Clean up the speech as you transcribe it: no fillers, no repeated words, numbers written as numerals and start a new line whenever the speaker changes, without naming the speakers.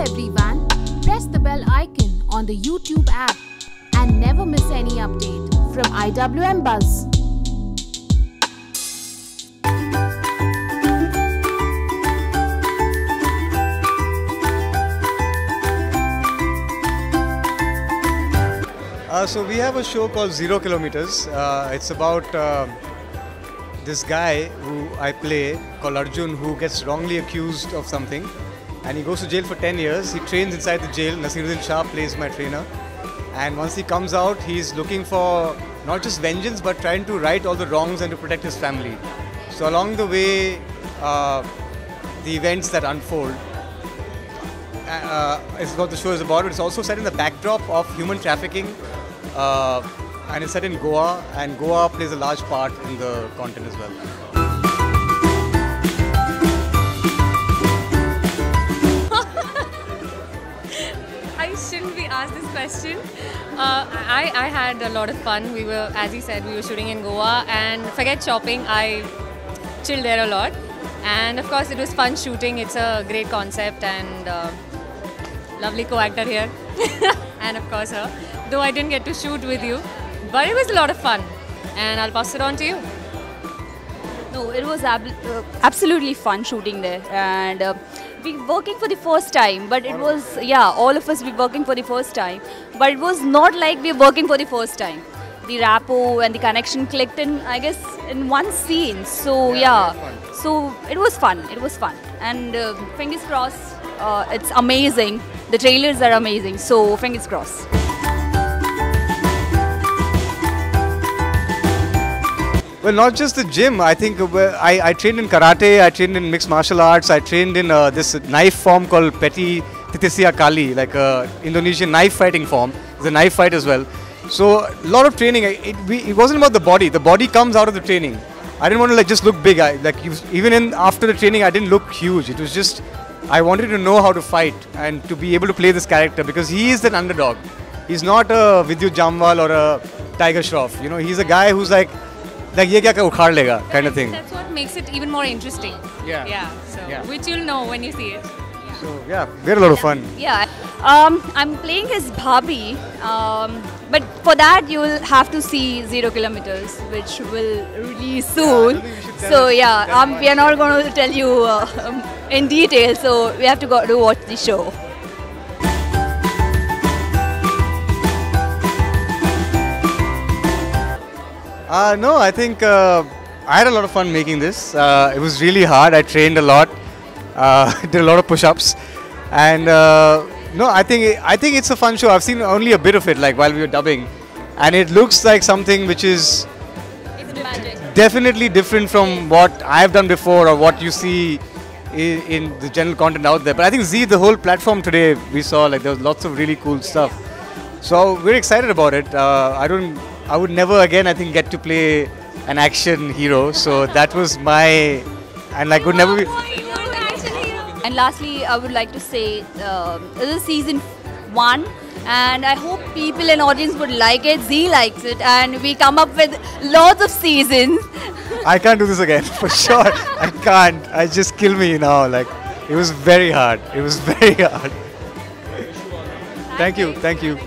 everyone, press the bell icon on the YouTube app and never miss any update from IWM Buzz.
So we have a show called 0 Kilometers. It's about this guy who I play called Arjun, who gets wrongly accused of something, and he goes to jail for 10 years. He trains inside the jail. Naseeruddin Shah plays my trainer, and once he comes out, he's looking for not just vengeance but trying to right all the wrongs and to protect his family. So along the way, the events that unfold is what the show is about. It's also set in the backdrop of human trafficking. And it's set in Goa, and Goa plays a large part in the content as well.
I shouldn't be asked this question. I had a lot of fun. We were, as he said, we were shooting in Goa, and forget shopping, I chilled there a lot. And of course, it was fun shooting. It's a great concept, and lovely co-actor here. And of course her. Though I didn't get to shoot with you, but it was a lot of fun, and I'll pass it on to you.
No, it was absolutely fun shooting there, and we were working for the first time, but it was, yeah, all of us were working for the first time, but it was not like we were working for the first time. The rapport and the connection clicked in, I guess, in one scene, so yeah, so it was fun, and fingers crossed, it's amazing, the trailers are amazing, so fingers crossed.
Well, not just the gym. I think I trained in karate, I trained in mixed martial arts, I trained in this knife form called Peti Titisia Kali, like a Indonesian knife fighting form. It's a knife fight as well. So a lot of training. It wasn't about the body. The body comes out of the training. I didn't want to just look big. Even after the training, I didn't look huge. It was just I wanted to know how to fight and to be able to play this character because he is an underdog. He's not a Vidyut Jamwal or a Tiger Shroff. You know, he's a guy who's like ye kya ukhad lega kind of thing.
That's what makes it even more interesting.
Yeah.
So which you'll know when you see it.
So yeah, we had a lot of fun.
Yeah, I'm playing his Bhabhi, but for that you will have to see 0 Kilometers, which will release soon. So yeah, we are not going to tell you in detail. So we have to go to watch the show.
No, I think I had a lot of fun making this. It was really hard. I trained a lot, did a lot of push-ups, and no, I think it's a fun show. I've seen only a bit of it, like while we were dubbing, and it looks like something which is definitely different from what I've done before or what you see in the general content out there. But I think the whole platform today, we saw like there was lots of really cool stuff. So we're excited about it. I would never again, I think, get to play an action hero. So that was my, and like would never be.
And lastly, I would like to say this is season 1, and I hope people and audience would like it. Z likes it, and we come up with lots of seasons.
I can't do this again for sure. I can't. I just kill me now. Like it was very hard. It was very hard. Thank you.